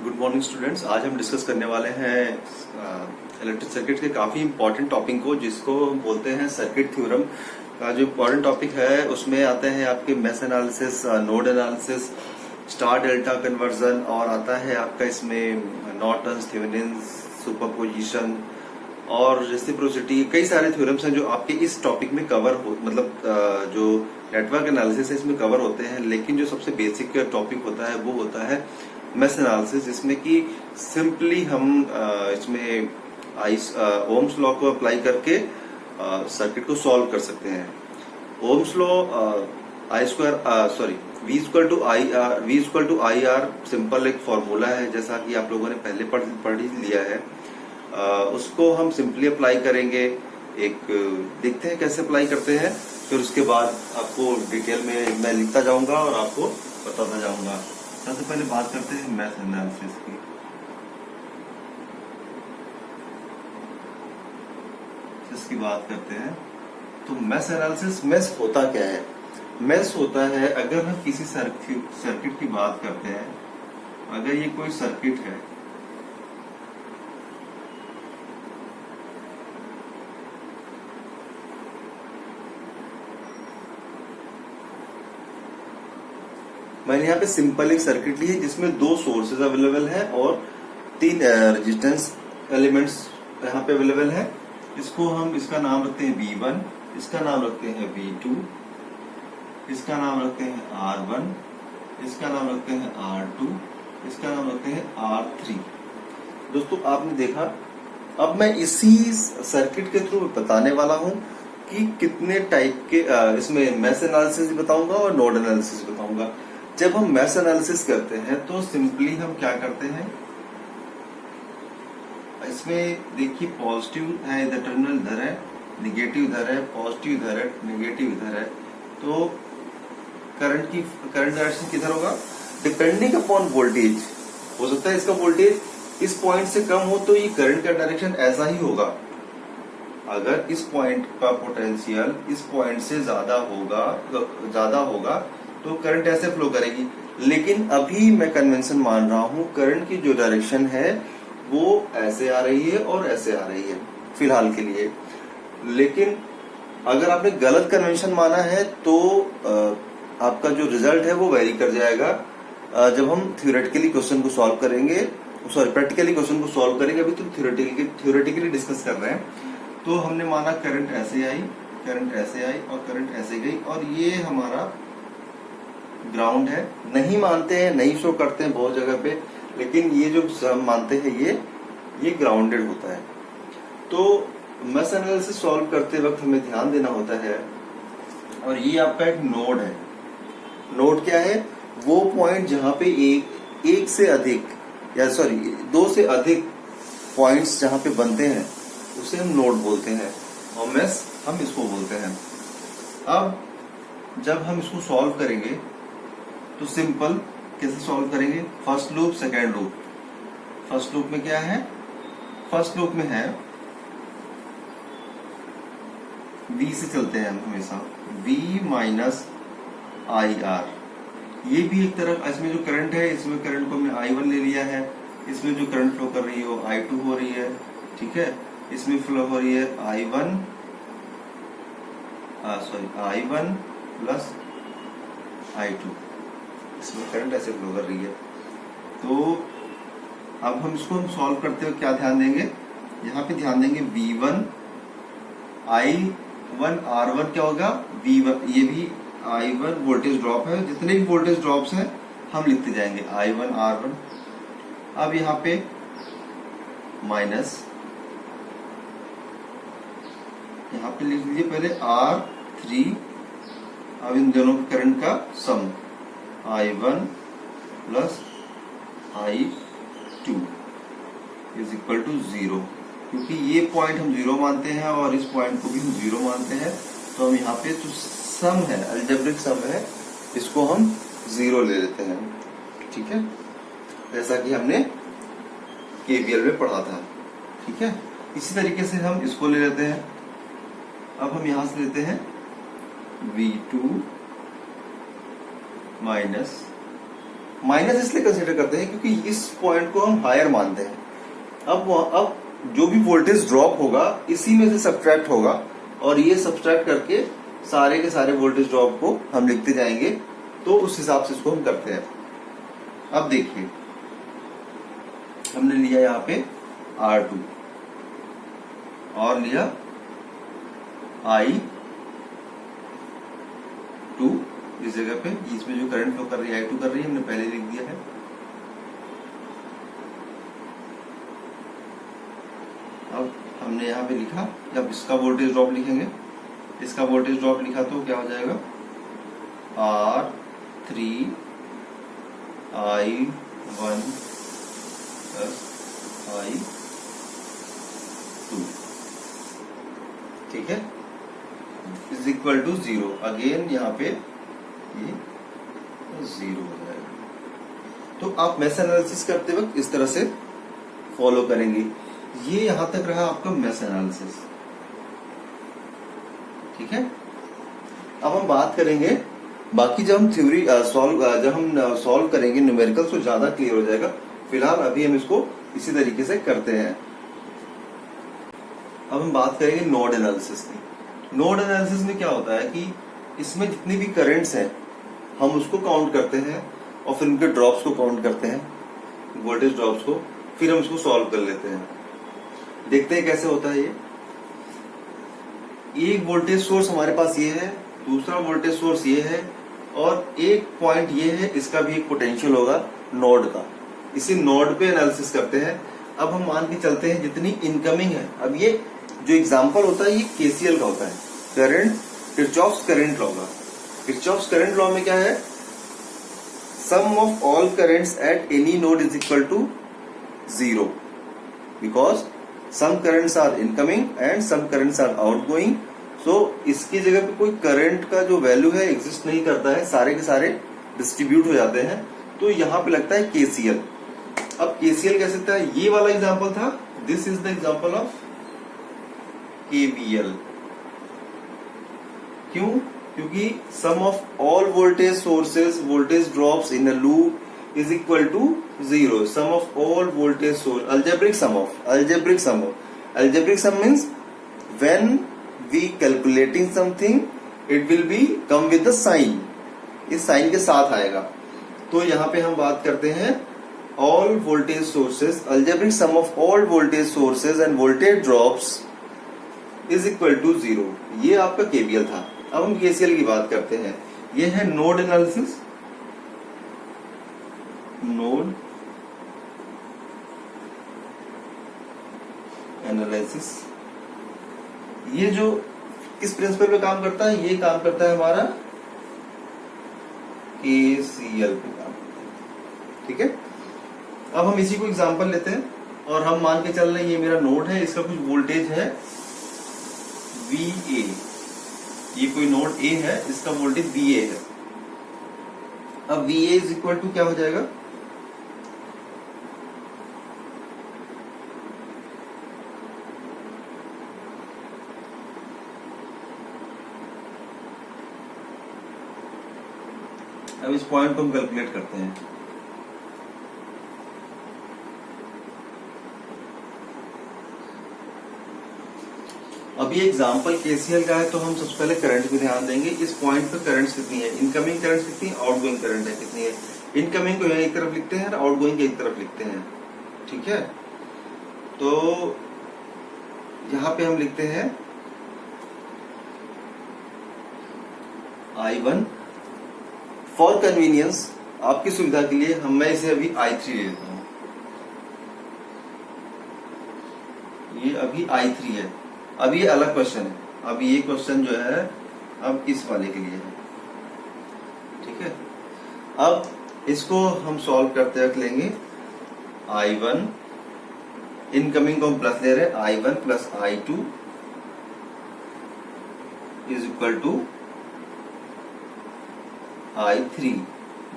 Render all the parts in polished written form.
Good morning students. आज हम discuss करने वाले हैं इलेक्ट्रिक सर्किट के काफी इंपॉर्टेंट टॉपिक को, जिसको हम बोलते हैं सर्किट थ्योरम का। जो इम्पोर्टेंट टॉपिक है उसमें आते हैं आपके mesh analysis, node analysis, star delta conversion, और आता है आपका इसमें नॉर्टन्स, थेवेनिन्स, सुपरपोजिशन और रेसिप्रोसिटी। कई सारे थ्योरम्स हैं जो आपके इस टॉपिक में कवर हो, मतलब जो नेटवर्क एनालिसिस है इसमें कवर होते हैं। लेकिन जो सबसे बेसिक टॉपिक होता है वो होता है मेश एनालिसिस, जिसमें कि सिंपली हम इसमें ओम्स लॉ को अप्लाई करके सर्किट को सॉल्व कर सकते हैं। Ohm's law V equal to I R simple एक फॉर्मूला है, जैसा कि आप लोगों ने पहले पढ़ ही लिया है। उसको हम सिंपली अप्लाई करेंगे। एक देखते हैं कैसे अप्लाई करते हैं, फिर उसके बाद आपको डिटेल में मैं लिखता जाऊंगा और आपको बताता जाऊंगा। सबसे पहले बात करते हैं मेश एनालिसिस की। इसकी बात करते हैं तो मेश एनालिसिस, मेश होता क्या है? मेश होता है, अगर हम किसी सर्किट की बात करते हैं, अगर ये कोई सर्किट है, मैंने यहाँ पे सिंपल एक सर्किट ली है जिसमें दो सोर्सेज अवेलेबल है और तीन रेजिस्टेंस एलिमेंट्स यहाँ पे अवेलेबल है। इसको हम, इसका नाम रखते हैं V1, इसका नाम रखते हैं V2, इसका नाम रखते हैं R1, इसका नाम रखते हैं R2, इसका नाम रखते हैं R3। दोस्तों आपने देखा, अब मैं इसी सर्किट के थ्रू बताने वाला हूं कि कितने टाइप के इसमें मेश एनालिसिस बताऊंगा और नोड एनालिसिस बताऊंगा। जब हम मेश एनालिसिस करते हैं तो सिंपली हम क्या करते हैं, इसमें देखिए पॉजिटिव है, इधर टर्मिनल इधर है, निगेटिव इधर है, पॉजिटिव इधर है, निगेटिव इधर है। तो करंट डायरेक्शन किधर होगा? Depending upon voltage. हो सकता है इसका वोल्टेज इस पॉइंट से कम हो तो ये करंट का डायरेक्शन ऐसा ही होगा। अगर इस पॉइंट का पोटेंशियल इस पॉइंट से ज्यादा होगा तो करंट ऐसे फ्लो करेगी। लेकिन अभी मैं कन्वेंशन मान रहा हूं, करंट की जो डायरेक्शन है वो ऐसे आ रही है और ऐसे आ रही है फिलहाल के लिए। लेकिन अगर आपने गलत कन्वेंशन माना है तो आपका जो रिजल्ट है वो वेरी कर जाएगा। जब हम थ्योरेटिकली क्वेश्चन को सॉल्व करेंगे, प्रैक्टिकली क्वेश्चन को सॉल्व करेंगे, अभी तो थ्योरेटिकली डिस्कस कर रहे हैं। तो हमने माना करंट ऐसे आई, करंट ऐसे आई और करंट ऐसे गई, और ये हमारा ग्राउंड है। नहीं मानते हैं, नहीं शो करते हैं बहुत जगह पे, लेकिन ये जो हम मानते हैं ये ग्राउंडेड होता है। तो मेश एनालिसिस सॉल्व करते वक्त हमें ध्यान देना होता है, और ये आपका एक नोड है। नोड क्या है? वो पॉइंट जहां पे एक से अधिक, या सॉरी दो से अधिक पॉइंट्स जहां पे बनते हैं उसे हम नोड बोलते हैं, और मेश हम इसको बोलते हैं। अब जब हम इसको सॉल्व करेंगे तो सिंपल कैसे सॉल्व करेंगे? First loop, second loop. First loop में क्या है? फर्स्ट लूप में है V से चलते हैं हम हमेशा, V माइनस आई आर। ये भी एक तरह, इसमें जो करंट है, इसमें करंट को हमने I1 ले लिया है, इसमें जो करंट फ्लो कर रही है वो I2 हो रही है, ठीक है। इसमें फ्लो हो रही है I1 प्लस I2, इसमें करंट ऐसे फ्लो कर रही है। तो अब हम इसको सॉल्व करते हुए क्या ध्यान देंगे? यहाँ पे ध्यान देंगे V1 I1 R1 क्या होगा? V1, ये भी I1 वोल्टेज ड्रॉप है। जितने भी वोल्टेज ड्रॉप्स हैं हम लिखते जाएंगे I1 R1। अब यहाँ पे माइनस, यहाँ पे लिख लीजिए पहले R3। अब इन दोनों के करंट का sum I1 plus I2 is equal to 0। क्योंकि ये पॉइंट हम 0 मानते हैं और इस पॉइंट को भी हम 0 मानते हैं, तो हम यहाँ पे जो सम है, अलजेब्रिक सम है, इसको हम 0 ले लेते हैं, ठीक है, जैसा कि हमने केवीएल में पढ़ा था, ठीक है। इसी तरीके से हम इसको ले लेते हैं। अब हम यहां से लेते हैं V2 माइनस माइनस इसलिए कंसीडर करते हैं क्योंकि इस पॉइंट को हम हायर मानते हैं। अब जो भी वोल्टेज ड्रॉप होगा इसी में से सब्ट्रैक्ट होगा और ये सब्ट्रैक्ट करके सारे के सारे वोल्टेज ड्रॉप को हम लिखते जाएंगे, तो उस हिसाब से इसको हम करते हैं। अब देखिए हमने लिया यहाँ पे R2 और लिया I2 इस जगह पे, इसमें जो करंट फ्लो कर रही है I2 कर रही है, हमने पहले लिख दिया है। अब हमने यहाँ पे लिखा, जब इसका वोल्टेज ड्रॉप लिखेंगे, इसका वोल्टेज ड्रॉप लिखा तो क्या हो जाएगा R3 I1 प्लस I2, ठीक है, इज इक्वल टू 0। अगेन यहाँ पे ये 0 हो जाएगा। तो आप मेश एनालिसिस करते वक्त इस तरह से फॉलो करेंगे। ये यहां तक रहा आपका मेश एनालिसिस, ठीक है। अब हम बात करेंगे बाकी, जब हम थ्योरी जब हम सॉल्व करेंगे न्यूमेरिकल्स तो ज्यादा क्लियर हो जाएगा। फिलहाल अभी हम इसको इसी तरीके से करते हैं। अब हम बात करेंगे नोड एनालिसिस की। नोड एनालिसिस में क्या होता है कि इसमें जितनी भी करंट्स हैं हम उसको काउंट करते हैं और फिर उनके ड्रॉप्स को काउंट करते हैं, वोल्टेज ड्रॉप्स को, फिर हम इसको सॉल्व कर लेते हैं। देखते हैं कैसे होता है ये। एक वोल्टेज सोर्स हमारे पास ये है, दूसरा वोल्टेज सोर्स ये है और एक पॉइंट ये है, इसका भी एक पोटेंशियल होगा नोड का। इसी नोड पे एनालिसिस करते हैं। अब हम मान के चलते हैं जितनी इनकमिंग है, अब ये जो एग्जांपल होता है ये केसीएल का होता है, करंट किरचॉफ्स करंट लॉ का। किरचॉफ्स करंट लॉ में क्या है, sum of all currents at any node is equal to 0 because some currents are incoming and some currents are outgoing. So इसकी जगह पे कोई करंट का जो वैल्यू है एग्जिस्ट नहीं करता है, सारे के सारे डिस्ट्रीब्यूट हो जाते हैं। तो यहां पे लगता है केसीएल। अब केसीएल कैसे लगता है, ये वाला एग्जांपल था, this is the example of KVL. क्यों? क्योंकि sum of all voltage sources voltage drops in a loop is equal to 0. Sum of all voltage source, algebraic sum means when we calculating something it will be come with the sign, इस sign के साथ आएगा। तो यहाँ पे हम बात करते हैं all voltage sources, algebraic sum of all voltage sources and voltage drops is equal to 0। ये आपका केवीएल था। अब हम केसीएल की बात करते हैं। ये है नोड एनालिसिस, नोड एनालिसिस। ये जो किस प्रिंसिपल पे काम करता है, ये काम करता है हमारा केसीएल पे काम करता है, ठीक है। अब हम इसी को एग्जांपल लेते हैं और हम मान के चल रहे हैं ये मेरा नोड है, इसका कुछ वोल्टेज है VA। ये कोई नोड A है, इसका वोल्टेज VA है। अब VA इज इक्वल टू क्या हो जाएगा, अब इस पॉइंट को हम कैलकुलेट करते हैं। अब ये एग्जांपल केसीएल का है तो हम सबसे पहले करंट पे ध्यान देंगे। इस पॉइंट पे करंट्स कितनी है, इनकमिंग करंट्स कितनी है, आउटगोइंग करंट है कितनी है। इनकमिंग को एक तरफ लिखते हैं और आउटगोइंग एक तरफ लिखते हैं, ठीक है। तो यहां पे हम लिखते हैं I1। फॉर कन्वीनियंस, आपकी सुविधा के लिए मैं इसे अभी I3 ले लेता हूं। ये अभी I3 है। अब ये अलग क्वेश्चन है, अब ये क्वेश्चन जो है अब इस वाले के लिए है, ठीक है। अब इसको हम सॉल्व करते वक्त लेंगे I1, इनकमिंग को हम प्लस ले रहे हैं, I1 plus I2 is equal to I3,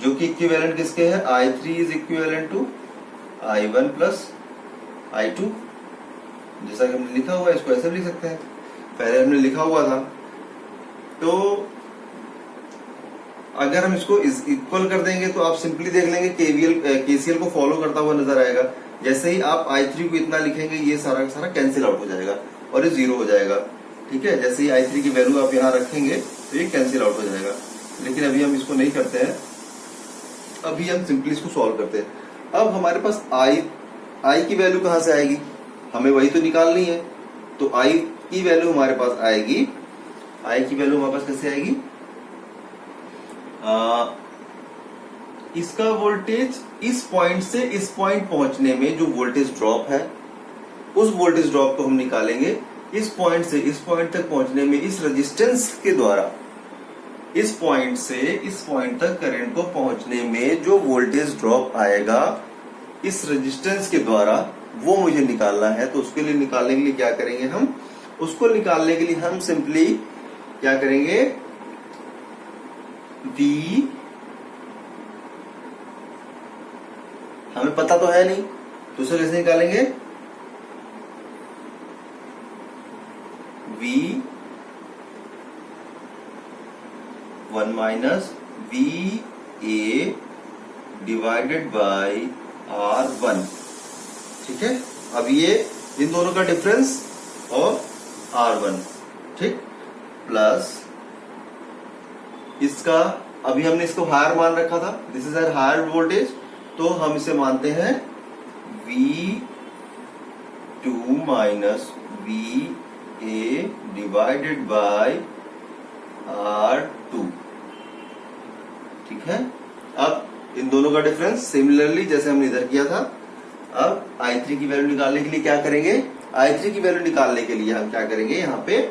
जो कि इक्विवेलेंट किसके है, I3 is equivalent to I1 plus I2। जैसा कि हमने लिखा हुआ है इसको ऐसे भी लिख सकते हैं, पहले हमने लिखा हुआ था। तो अगर हम इसको इक्वल कर देंगे तो आप सिंपली देख लेंगे केसीएल को फॉलो करता हुआ नजर आएगा। जैसे ही आप I3 को इतना लिखेंगे ये सारा का सारा कैंसिल आउट हो जाएगा और ये 0 हो जाएगा। ठीक है, जैसे ही I3 की वैल्यू आप यहाँ रखेंगे तो ये कैंसिल आउट हो जाएगा। लेकिन अभी हम इसको नहीं करते हैं, अभी हम सिंपली इसको सॉल्व करते हैं। अब हमारे पास I की वैल्यू कहाँ से आएगी, हमें वही तो निकालनी है। तो I की वैल्यू हमारे पास आएगी, I की वैल्यू हमारे पास कैसे आएगी, इसका वोल्टेज इस पॉइंट से इस पॉइंट पहुंचने में जो वोल्टेज ड्रॉप है उस वोल्टेज ड्रॉप को हम निकालेंगे। इस पॉइंट से इस पॉइंट तक पहुंचने में इस रेजिस्टेंस के द्वारा इस पॉइंट से इस पॉइंट तक करंट को पहुंचने में जो वोल्टेज ड्रॉप आएगा इस रेजिस्टेंस के द्वारा वो मुझे निकालना है। तो उसके लिए निकालने के लिए क्या करेंगे हम, उसको निकालने के लिए हम सिंपली क्या करेंगे, V हमें पता तो है नहीं तो उसे कैसे निकालेंगे, V1 minus VA divided by R1। ठीक है, अब ये इन दोनों का डिफरेंस और R1, ठीक, प्लस इसका अभी हमने इसको हायर मान रखा था, this is our higher voltage, तो हम इसे मानते हैं V2 minus VA divided by R2। ठीक है, अब इन दोनों का डिफरेंस सिमिलरली जैसे हमने इधर किया था। अब I3 की वैल्यू निकालने के लिए क्या करेंगे, I3 की वैल्यू निकालने के लिए हम क्या करेंगे, यहाँ पे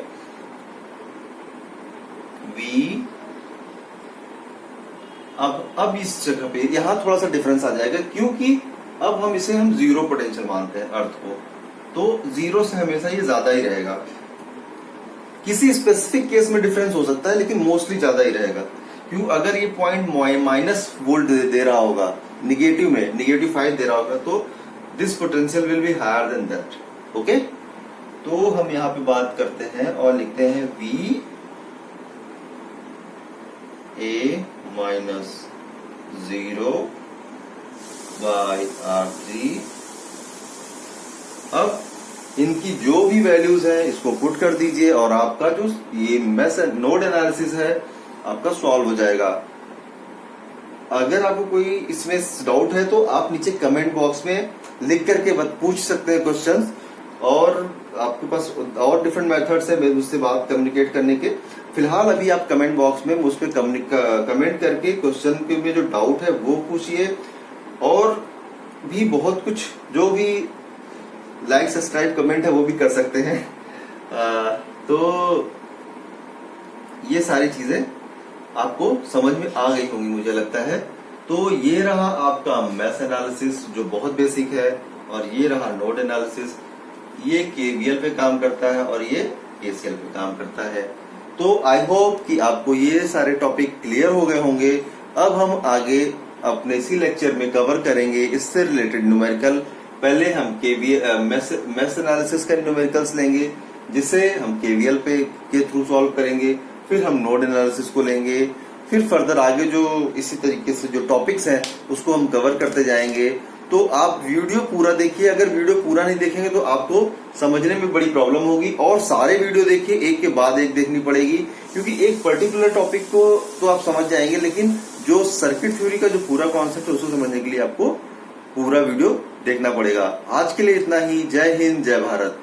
V अब इस जगह पे यहां थोड़ा सा डिफरेंस आ जाएगा क्योंकि अब हम इसे जीरो पोटेंशियल मानते हैं अर्थ को, तो जीरो से हमेशा ये ज्यादा ही रहेगा। किसी स्पेसिफिक केस में डिफरेंस हो सकता है लेकिन मोस्टली ज्यादा ही रहेगा। क्यों, अगर ये पॉइंट माइनस वोल्ट दे रहा होगा, निगेटिव में -5 दे रहा होगा, तो this potential will be higher than that. Okay, तो हम यहाँ पे बात करते हैं और लिखते हैं VA माइनस 0 बाय R3। अब इनकी जो भी वैल्यूज हैं इसको पुट कर दीजिए और आपका जो ये मेश नोड एनालिसिस है आपका सॉल्व हो जाएगा। अगर आपको कोई इसमें डाउट है तो आप नीचे कमेंट बॉक्स में लिख करके पूछ सकते हैं क्वेश्चंस, और आपके पास और डिफरेंट मेथड्स है मुझसे बात कम्युनिकेट करने के। फिलहाल अभी आप कमेंट बॉक्स में मुझ पर कमेंट करके क्वेश्चन के में जो डाउट है वो पूछिए, और भी बहुत कुछ जो भी लाइक सब्सक्राइब कमेंट है वो भी कर सकते हैं। तो ये सारी चीजें आपको समझ में आ गई होंगी मुझे लगता है। तो ये रहा आपका मेश एनालिसिस जो बहुत बेसिक है, और ये रहा नोड एनालिसिस, ये केवीएल पे काम करता है और ये केसीएल पे काम करता है। तो आई होप कि आपको ये सारे टॉपिक क्लियर हो गए होंगे। अब हम आगे अपने इसी लेक्चर में कवर करेंगे इससे रिलेटेड न्यूमेरिकल। पहले हम मेश एनालिसिस का न्यूमेरिकल्स लेंगे जिसे हम केवीएल पे के थ्रू सॉल्व करेंगे, फिर हम नोड एनालिसिस को लेंगे, फिर फर्दर आगे जो इसी तरीके से जो टॉपिक्स हैं उसको हम कवर करते जाएंगे। तो आप वीडियो पूरा देखिए, अगर वीडियो पूरा नहीं देखेंगे तो आपको समझने में बड़ी प्रॉब्लम होगी, और सारे वीडियो देखिए, एक के बाद एक देखनी पड़ेगी, क्योंकि एक पर्टिकुलर टॉपिक को तो आप समझ जाएंगे लेकिन जो सर्किट थ्योरी का जो पूरा कॉन्सेप्ट है उसको समझने के लिए आपको पूरा वीडियो देखना पड़ेगा। आज के लिए इतना ही। जय हिंद, जय भारत।